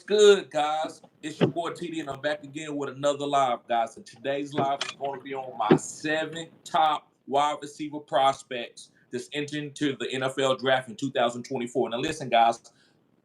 good, guys? It's your boy TD, and I'm back again with another live, guys. And today's live is going to be on my 7 top wide receiver prospects that's entering into the NFL draft in 2024. Now, listen, guys,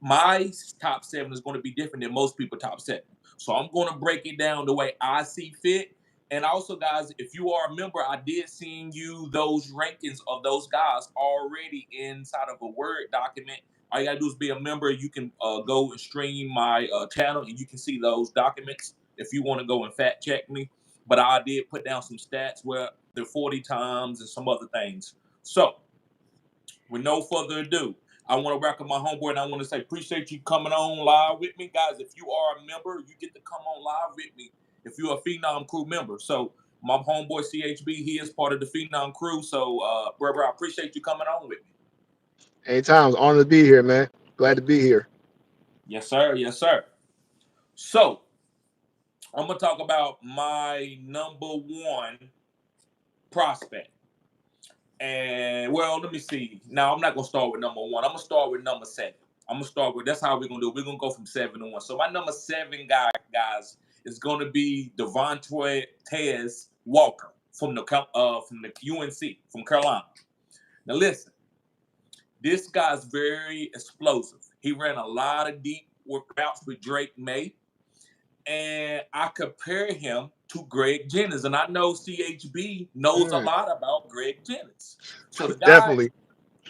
my top 7 is going to be different than most people's top 7. So I'm going to break it down the way I see fit. And also, guys, if you are a member, I did send you those rankings of those guys already inside of a Word document. All you got to do is be a member. You can go and stream my channel, and you can see those documents if you want to go and fact check me. But I did put down some stats where they're 40 times and some other things. So, with no further ado, I want to welcome my homeboy, and I want to say appreciate you coming on live with me. Guys, if you are a member, you get to come on live with me if you're a Phenom Crew member. So, my homeboy CHB, he is part of the Phenom Crew. So, brother, I appreciate you coming on with me. Anytime. It's an honor to be here, man. Glad to be here. Yes, sir. Yes, sir. So, I'm going to talk about my number 1 prospect. And, well, let me see. Now, I'm not going to start with number 1. I'm going to start with number 7. I'm going to start with, that's how we're going to do it. We're going to go from 7 to 1. So, my number 7 guy, guys, is going to be Devontae Walker from the UNC, from Carolina. Now, listen. This guy's very explosive. He ran a lot of deep routes with Drake May. And I compare him to Greg Jennings. And I know CHB knows a lot about Greg Jennings. So the guy, Definitely.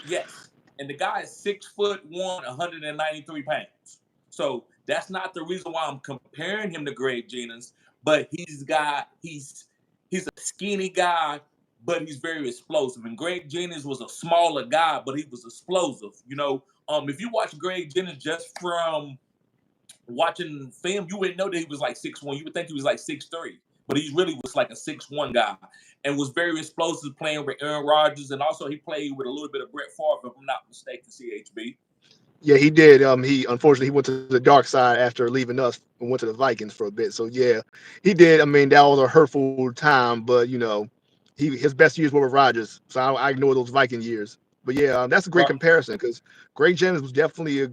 yes. And the guy is 6'1", 193 pounds. So that's not the reason why I'm comparing him to Greg Jennings, but he's a skinny guy, but he's very explosive. And Greg Jennings was a smaller guy, but he was explosive. You know, if you watch Greg Jennings just from watching film, you wouldn't know that he was like 6'1". You would think he was like 6'3". But he really was like a 6'1" guy and was very explosive playing with Aaron Rodgers. And also he played with a little bit of Brett Favre, if I'm not mistaken, CHB. Yeah, he did. He unfortunately he went to the dark side after leaving us and went to the Vikings for a bit. So yeah, he did. I mean, that was a hurtful time, but his best years were with Rodgers. So I ignore those Viking years. But yeah, that's a great Right. comparison because Greg Jennings was definitely a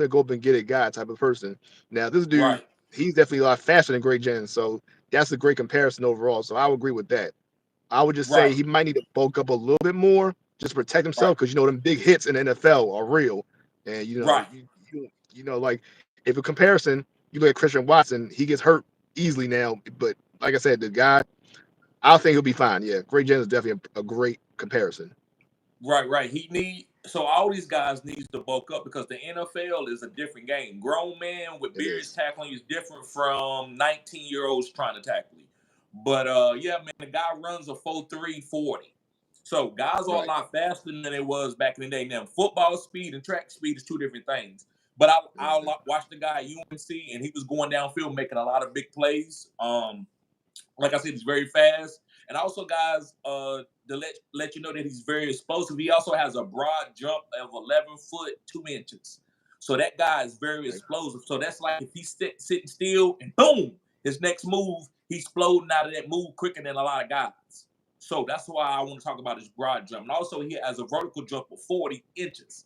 go up and get it guy type of person. Now this dude, Right. he's definitely a lot faster than Greg Jennings. So that's a great comparison overall. So I would agree with that. I would just say Right. he might need to bulk up a little bit more just to protect Right. himself because them big hits in the NFL are real. And Right. like if a comparison, you look at Christian Watson, he gets hurt easily now. But like I said, the guy, I think he'll be fine. Yeah, Greg Jennings is definitely a great comparison. Right. So all these guys needs to bulk up because the NFL is a different game. Grown man with It beards is. tackling is different from 19-year-olds trying to tackle you. But yeah, man, the guy runs a 4.3 40. So guys are a Right. lot faster than it was back in the day. Now football speed and track speed is two different things. But I Mhm. watched the guy at UNC and he was going downfield making a lot of big plays. Like I said, he's very fast. And also, guys, to let you know that he's very explosive. He also has a broad jump of 11 foot 2 inches. So that guy is very Right. explosive. So that's like if he's sitting still and boom, his next move, he's exploding out of that move quicker than a lot of guys. So that's why I want to talk about his broad jump. And also, he has a vertical jump of 40 inches.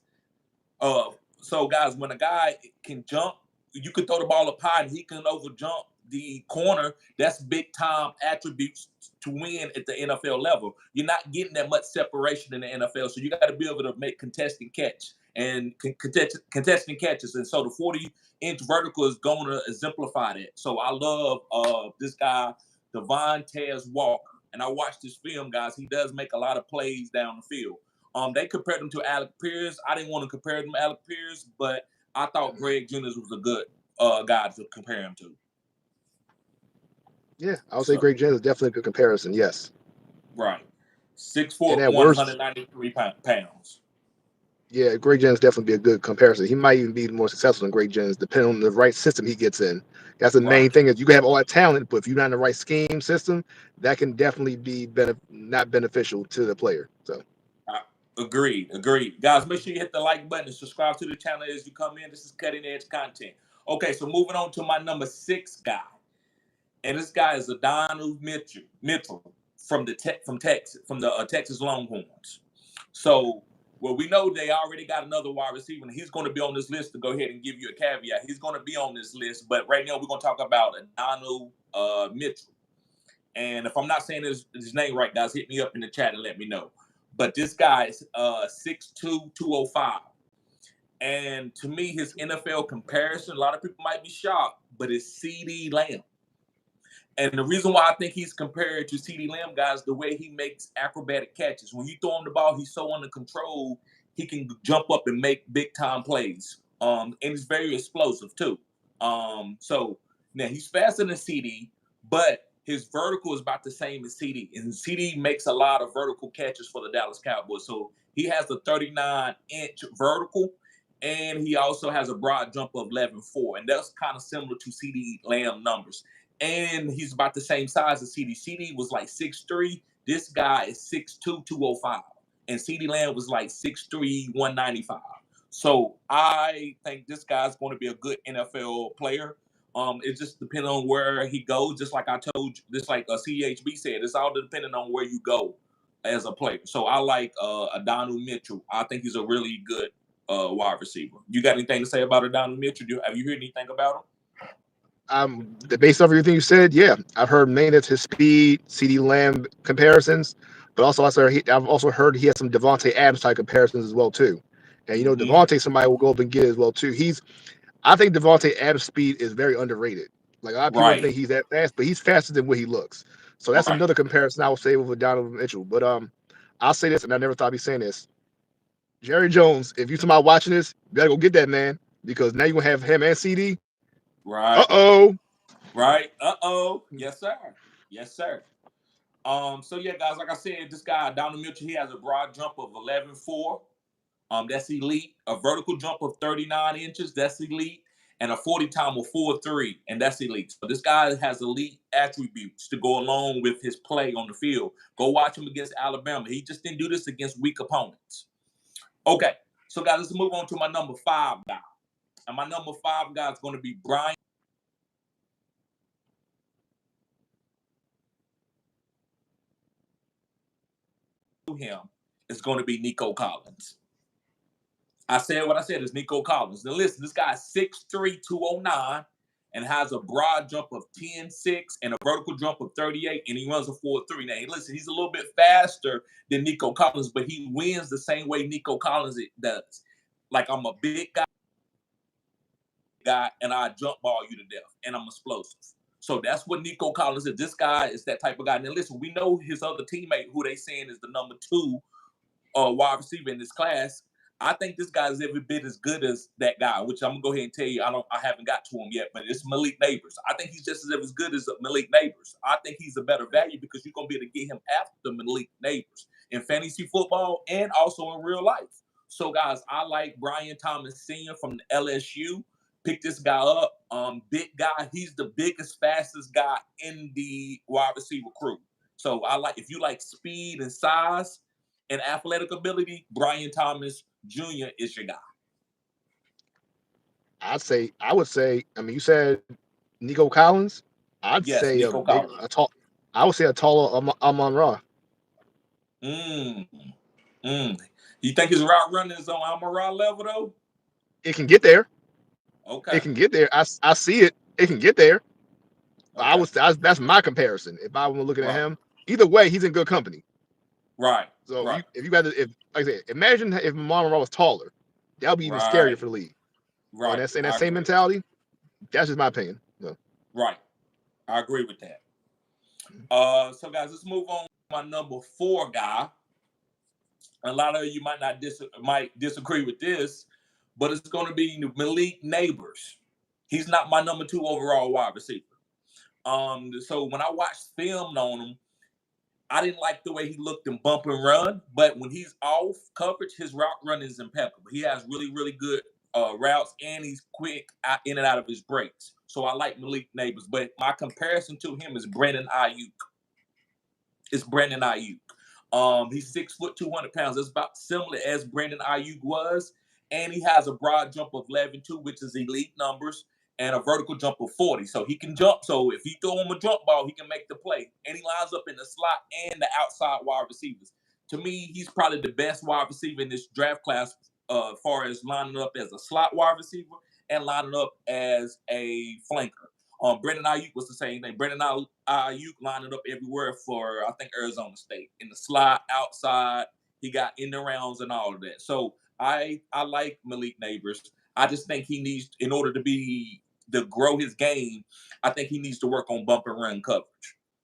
Uh, so guys, when a guy can jump, you can throw the ball up high and he can over jump the corner. That's big time attributes to win at the NFL level. You're not getting that much separation in the NFL, so you got to be able to make contesting catch and contesting catches. And so the 40-inch vertical is going to exemplify that. So I love this guy, Devontae Walker. And I watched this film, guys. He does make a lot of plays down the field. They compared him to Alec Pierce. I didn't want to compare him to Alec Pierce, but I thought Mhm. Greg Jennings was a good guy to compare him to. Yeah, I would say So, Greg Jennings is definitely a good comparison. Yes. right. Six And foot, at one worst, hundred ninety-three pounds. yeah, Greg Jennings definitely be a good comparison. He might even be more successful than Greg Jennings, depending on the right system he gets in. That's the Right. main thing is you can have all that talent, but if you're not in the right scheme system, that can definitely be not beneficial to the player. So Uh, agreed. Guys, make sure you hit the like button and subscribe to the channel as you come in. This is cutting edge content. Okay, so moving on to my number 6 guy. And this guy is Adon Mitchell from from Texas, from the Texas Longhorns. So Well, we know they already got another wide receiver, and he's going to be on this list. To go ahead and give you a caveat, he's going to be on this list. But right now, we're going to talk about Adon Mitchell. And if I'm not saying his name right, guys, hit me up in the chat and let me know. But this guy is 6'2", 205. And to me, his NFL comparison, a lot of people might be shocked, but it's CeeDee Lamb. And the reason why I think he's compared to CeeDee Lamb, guys, the way he makes acrobatic catches. When you throw him the ball, he's so under control, he can jump up and make big-time plays. And he's very explosive, too. So now he's faster than CeeDee, but his vertical is about the same as CeeDee. And CeeDee makes a lot of vertical catches for the Dallas Cowboys. So he has a 39-inch vertical, and he also has a broad jump of 11.4. And that's kind of similar to CeeDee Lamb numbers. And he's about the same size as CeeDee. CeeDee was like 6'3". This guy is 6'2", 205. And CeeDee Lamb was like 6'3", 195. So I think this guy's going to be a good NFL player. It just depends on where he goes. Just like I told you, just like CHB said, it's all depending on where you go as a player. So I like Adon Mitchell. I think he's a really good wide receiver. You got anything to say about Adon Mitchell? Have you heard anything about him? Based off everything you said, yeah, I've heard maintenance, his speed, CeeDee Lamb comparisons, but also I've also heard he has some Devontae Adams type comparisons as well too. And you know, Devontae, somebody will go up and get as well too. I think Devontae Adams' speed is very underrated. Like a lot of people think he's that fast, but he's faster than what he looks. So that's another comparison I would say with Donovan Mitchell. But I'll say this, and I never thought I'd be saying this. Jerry Jones, if you're somebody watching this, you gotta go get that man because now you're gonna have him and CeeDee. Right. Right. Yes, sir. Yes, sir. So yeah, guys, like I said, this guy, Adon Mitchell, he has a broad jump of 11.4. That's elite. A vertical jump of 39 inches, that's elite. And a 40 time of 4.3, and that's elite. So this guy has elite attributes to go along with his play on the field. Go watch him against Alabama. He just didn't do this against weak opponents. Okay, so guys, let's move on to my number 5 guy. And my number 5 guy is going to be Brian. Him is going to be Nico Collins. I said what I said is Nico Collins. Now listen, this guy is 6'3", 209 and has a broad jump of 10.6 and a vertical jump of 38, and he runs a 4.3. Now listen, he's a little bit faster than Nico Collins, but he wins the same way Nico Collins does. Like, I'm a big guy and I jump ball you to death, and I'm explosive. So that's what Nico Collins is. This guy is that type of guy. Now listen, we know his other teammate, who they saying is the number 2 wide receiver in this class. I think this guy is every bit as good as that guy, which I'm gonna go ahead and tell you. I haven't got to him yet, but it's Malik Neighbors. I think he's just as good as Malik Neighbors. I think he's a better value because you're gonna be able to get him after Malik Neighbors in fantasy football and also in real life. So guys, I like Brian Thomas Sr. from the LSU. Pick this guy up. Big guy. He's the biggest, fastest guy in the wide receiver crew. So I like, if you like speed and size and athletic ability, Brian Thomas Jr. is your guy. I would say, I mean, you said Nico Collins. I'd say Nico Collins. I would say a taller Amon-Ra. You think his route running is on Amon-Ra level though? It can get there. Okay. It can get there. I see it. It can get there. Okay. That's my comparison. If I were looking at him, either way, he's in good company. Right. So if you got to, like I said, imagine if Amon-Ra was taller, that would be even scarier for the league. Right. And that same mentality, that's just my opinion. So. Right. I agree with that. So guys, let's move on to my number 4 guy. A lot of you might disagree with this, but it's going to be Malik Neighbors. He's not my number 2 overall wide receiver. So when I watched film on him, I didn't like the way he looked in bump and run, but when he's off coverage, his route run is impeccable. He has really, really good routes, and he's quick in and out of his breaks. So I like Malik Neighbors, but my comparison to him is Brandon Ayuk. It's Brandon Ayuk. He's 6 foot, 200 pounds. That's about similar as Brandon Ayuk was, and he has a broad jump of 11.2, which is elite numbers, and a vertical jump of 40. So he can jump. So if you throw him a jump ball, he can make the play. And he lines up in the slot and the outside wide receivers. To me, he's probably the best wide receiver in this draft class, as far as lining up as a slot wide receiver and lining up as a flanker. Brandon Ayuk was the same thing. Brandon Ayuk lining up everywhere for, I think, Arizona State. In the slot, outside, he got in the rounds and all of that. So I like Malik Neighbors. I just think he needs, in order to grow his game, I think he needs to work on bump and run coverage.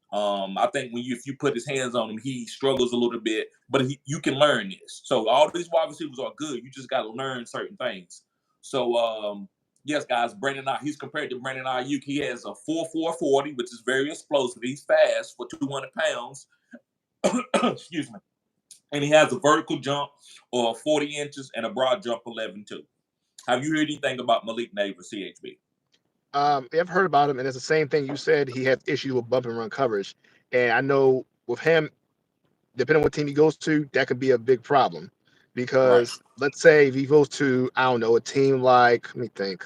I think if you put his hands on him, he struggles a little bit, but you can learn this. So all these wide receivers are good. You just got to learn certain things. So yes, guys, he's compared to Brandon Ayuk. He has a 4.40, which is very explosive. He's fast for 200 pounds. Excuse me. And he has a vertical jump or 40 inches and a broad jump 11.2. Have you heard anything about Malik Neighbors, CHB? I've heard about him, and it's the same thing you said. He has issues with bump and run coverage, and I know with him, depending on what team he goes to, that could be a big problem. Because let's say if he goes to, I don't know, a team like, let me think.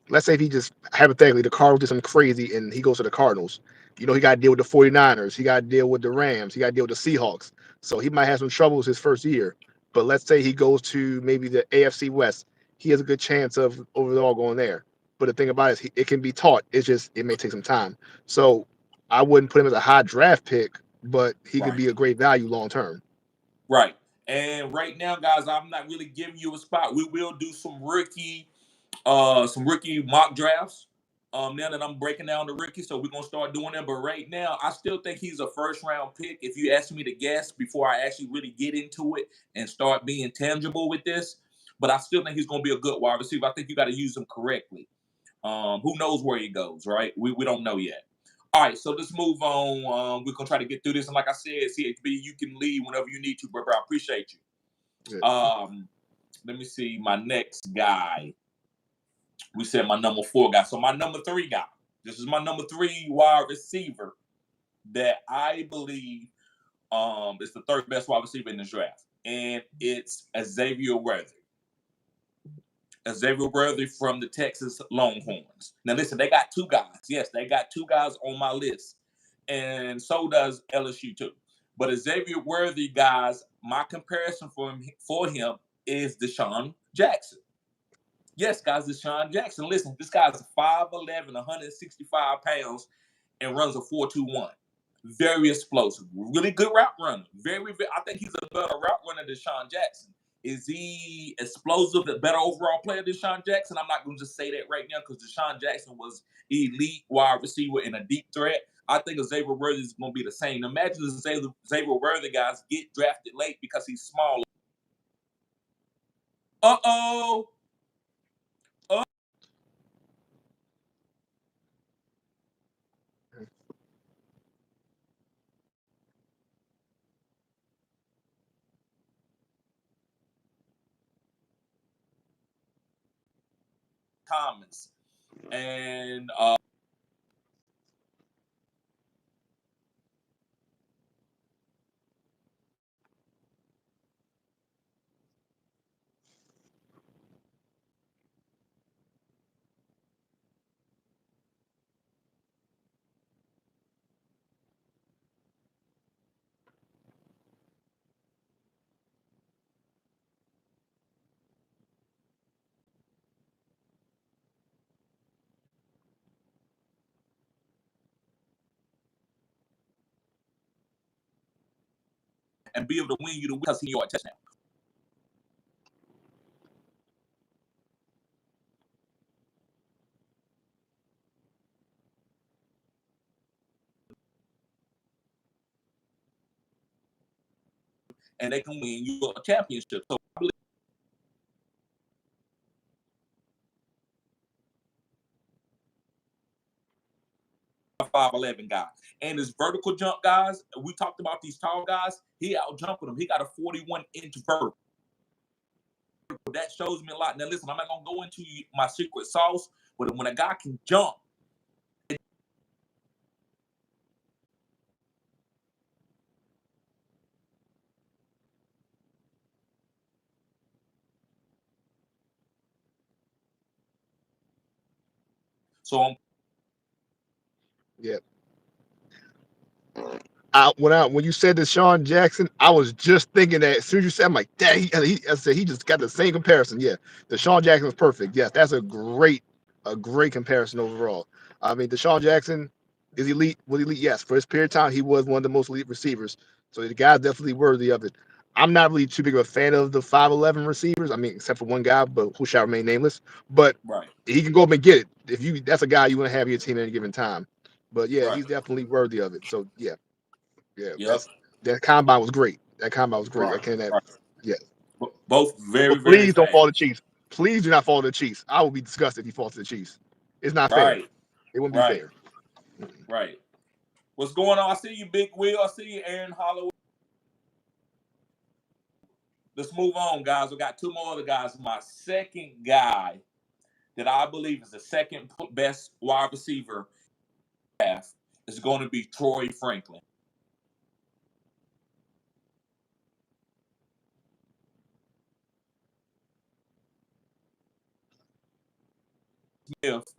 Let's say if he just hypothetically the Cardinals did something crazy and he goes to the Cardinals. You know, he got to deal with the 49ers, he got to deal with the Rams, he got to deal with the Seahawks. So he might have some troubles his first year. But let's say he goes to maybe the AFC West, he has a good chance of overall going there. But the thing about it is it can be taught. It's just it may take some time. So I wouldn't put him as a high draft pick, but he could be a great value long term. Right. And right now, guys, I'm not really giving you a spot. We will do some rookie mock drafts. Now that I'm breaking down the rookie, so we're gonna start doing that. But right now, I still think he's a first round pick. If you ask me to guess before I actually really get into it and start being tangible with this, but I still think he's gonna be a good wide receiver. I think you got to use him correctly. Who knows where he goes, right? We don't know yet. All right, so let's move on. We're gonna try to get through this, and like I said, CHB, you can leave whenever you need to, brother. I appreciate you. Let me see my next guy. We said my number 4 guy. So my number 3 guy. This is my number 3 wide receiver that I believe is the 3rd best wide receiver in this draft, and it's Xavier Worthy. Xavier Worthy from the Texas Longhorns. Now, listen, they got 2 guys. Yes, they got 2 guys on my list, and so does LSU too. But Xavier Worthy, guys, my comparison for him is Deshaun Jackson. Yes, guys, Deshaun Jackson. Listen, this guy's 5'11", 165 pounds, and runs a 4.21. Very explosive. Really good route runner. I think he's a better route runner than Deshaun Jackson. Is he explosive, a better overall player than Deshaun Jackson? I'm not going to just say that right now because Deshaun Jackson was elite wide receiver and a deep threat. I think Xavier Worthy is going to be the same. Imagine the Xavier Worthy guys get drafted late because he's small. Uh-oh. Comments. And be able to win you the because he your touchdown. And they can win you a championship. So I believe 5'11" guy. And his vertical jump guys, we talked about these tall guys, he out jumping them. He got a 41-inch vertical. That shows me a lot. Now listen, I'm not gonna go into my secret sauce, but when a guy can jump, so Yeah. When you said Deshaun Jackson, I was just thinking that as soon as you said, I'm like, dang, I said he just got the same comparison. Yeah, Deshaun Jackson is perfect. Yes, that's a great comparison overall. I mean, Deshaun Jackson is elite. Was elite? Yes, for his period of time, he was one of the most elite receivers. So the guy's definitely worthy of it. I'm not really too big of a fan of the 5'11 receivers. I mean, except for one guy, but who shall remain nameless. But Right. he can go up and get it. That's a guy you want to have your team at any given time. But yeah, Right. he's definitely worthy of it. So yeah. Yeah, Yep. that combine was great. That combine was great. I Right. can't have, Right. yeah. Both very, But very please don't fall to the fast. Chiefs. Please do not fall to the Chiefs. I will be disgusted if he falls to the Chiefs. It's not fair. Right. It wouldn't be Right. fair. Right. What's going on? I see you, Big Will. I see you, Aaron Holloway. Let's move on, guys. We got two more other guys. My second guy that I believe is the second best wide receiver is going to be Troy Franklin. Smith.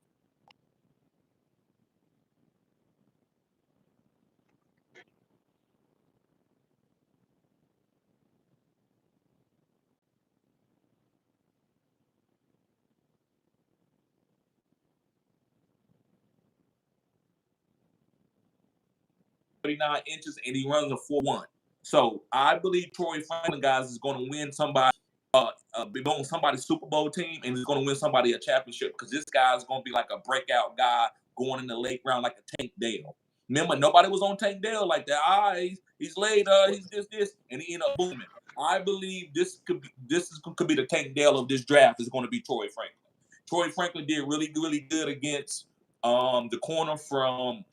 Inches and he runs a 4.1. So I believe Troy Franklin, guys, is going to win somebody, be on somebody's Super Bowl team, and he's going to win somebody a championship because this guy is going to be like a breakout guy going in the late round like a Tank Dell. Remember, nobody was on Tank Dell like that. He's late, he's this, and he ended up booming. I believe could be the Tank Dell of this draft is going to be Troy Franklin. Troy Franklin did really, really good against the corner from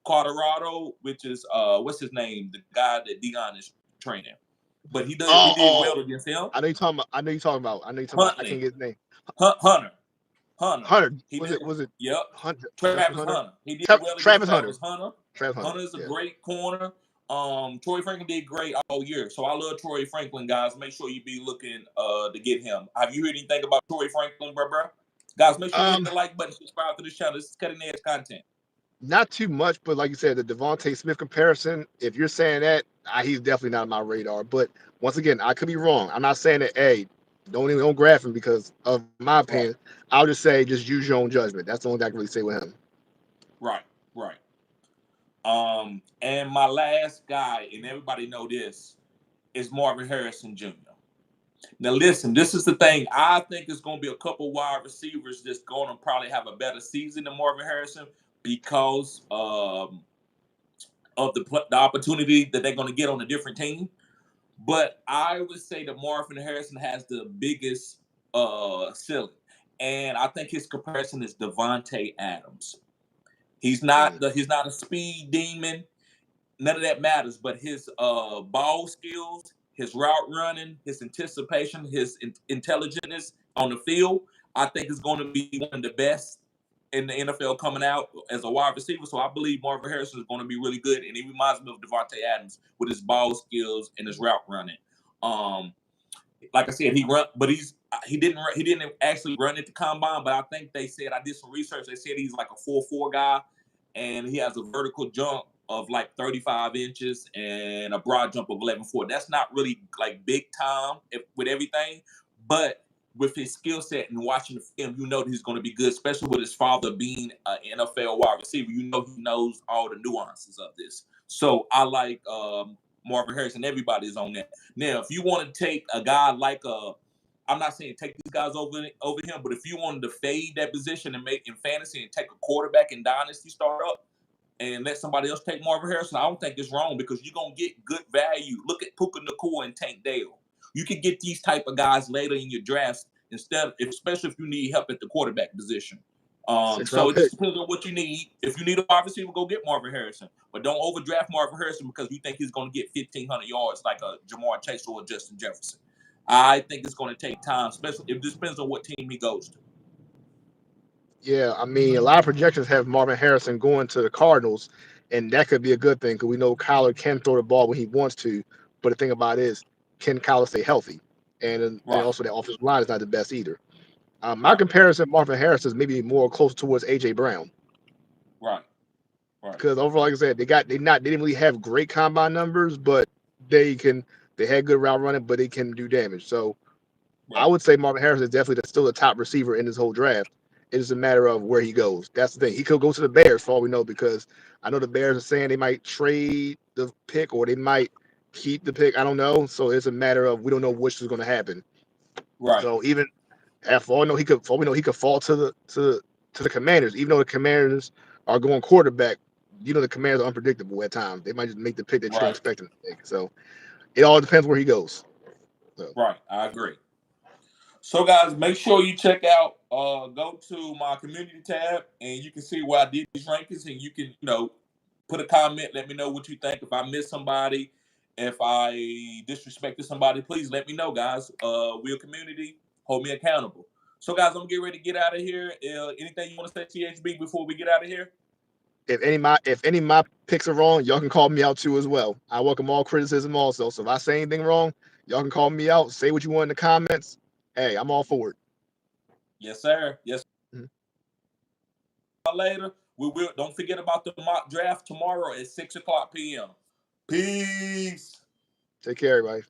Colorado, which is what's his name, the guy that Dion is training. But he did well against him. I know you're talking about. I can't get his name. Hunter. Hunter. He Was did. it? Yep. Hunter. Travis Hunter. He did well against Travis Travis Hunter. Hunter. Travis Hunter. Hunter is a great corner. Troy Franklin did great all year. So I love Troy Franklin, guys. Make sure you be looking to get him. Have you heard anything about Troy Franklin, bro? Guys, make sure you hit the like button, subscribe to the channel. This is cutting edge content. Not too much, but like you said, the Devontae Smith comparison, if you're saying that, he's definitely not on my radar. But once again, I could be wrong. I'm not saying that, hey, don't grab him because of my opinion. Right. I'll just say just use your own judgment. That's the only thing I can really say with him. Right. And my last guy, and everybody know this, is Marvin Harrison Jr. Now listen, this is the thing. I think it's going to be a couple wide receivers that's going to probably have a better season than Marvin Harrison because of the opportunity that they're going to get on a different team. But I would say that Marvin Harrison has the biggest ceiling, and I think his comparison is Devontae Adams. He's not a speed demon. None of that matters. But his ball skills, his route running, his anticipation, his intelligence on the field, I think is going to be one of the best in the NFL coming out as a wide receiver. So I believe Marvin Harrison is going to be really good, and he reminds me of Devontae Adams with his ball skills and his route running. Like I said, he didn't actually run at the combine, but I think they said I did some research. They said he's like a 4.4 guy, and he has a vertical jump of like 35 inches and a broad jump of 11.4. That's not really like big time with everything, but with his skill set and watching the film, you know that he's going to be good, especially with his father being an NFL wide receiver. You know he knows all the nuances of this. So I like Marvin Harrison. Everybody's on that. Now, if you want to take a guy like I'm not saying take these guys over him, but if you wanted to fade that position and make in fantasy and take a quarterback in dynasty startup and let somebody else take Marvin Harrison, I don't think it's wrong because you're gonna get good value. Look at Puka Nacua and Tank Dell. You can get these type of guys later in your drafts especially if you need help at the quarterback position. So it just depends on what you need. If you need a wide receiver, go get Marvin Harrison. But don't overdraft Marvin Harrison because you think he's going to get 1,500 yards like a Jamar Chase or a Justin Jefferson. I think it's going to take time, especially it depends on what team he goes to. Yeah, I mean, a lot of projections have Marvin Harrison going to the Cardinals, and that could be a good thing because we know Kyler can throw the ball when he wants to. But the thing about it is, can Kyler stay healthy? And also the offensive line is not the best either. My comparison of Marvin Harrison is maybe more close towards A.J. Brown. Right. Right. because overall, like I said, they didn't really have great combine numbers, but they had good route running, but they can do damage. So I Right. would say Marvin Harrison is definitely still the top receiver in this whole draft. It's a matter of where he goes. That's the thing. He could go to the Bears for all we know, because I know the Bears are saying they might trade the pick or they might keep the pick. I don't know. So it's a matter of, we don't know which is going to happen. Right. So even for all we know he could fall to the Commanders. Even though the Commanders are going quarterback, the Commanders are unpredictable at times. They might just make the pick that you don't Right. expect them to make. So it all depends where he goes. So. Right. I agree. So guys, make sure you check out go to my community tab and you can see where I did these rankings, and you can, put a comment, let me know what you think. If I missed somebody, if I disrespected somebody, please let me know, guys. We're a community, hold me accountable. So guys, I'm getting ready to get out of here. Anything you want to say, THB, before we get out of here? If any of my picks are wrong, y'all can call me out too as well. I welcome all criticism also. So if I say anything wrong, y'all can call me out. Say what you want in the comments. Hey, I'm all for it. Yes, sir. Yes. Mhm. Later. We will. Don't forget about the mock draft tomorrow at 6:00 p.m. Peace. Take care, everybody.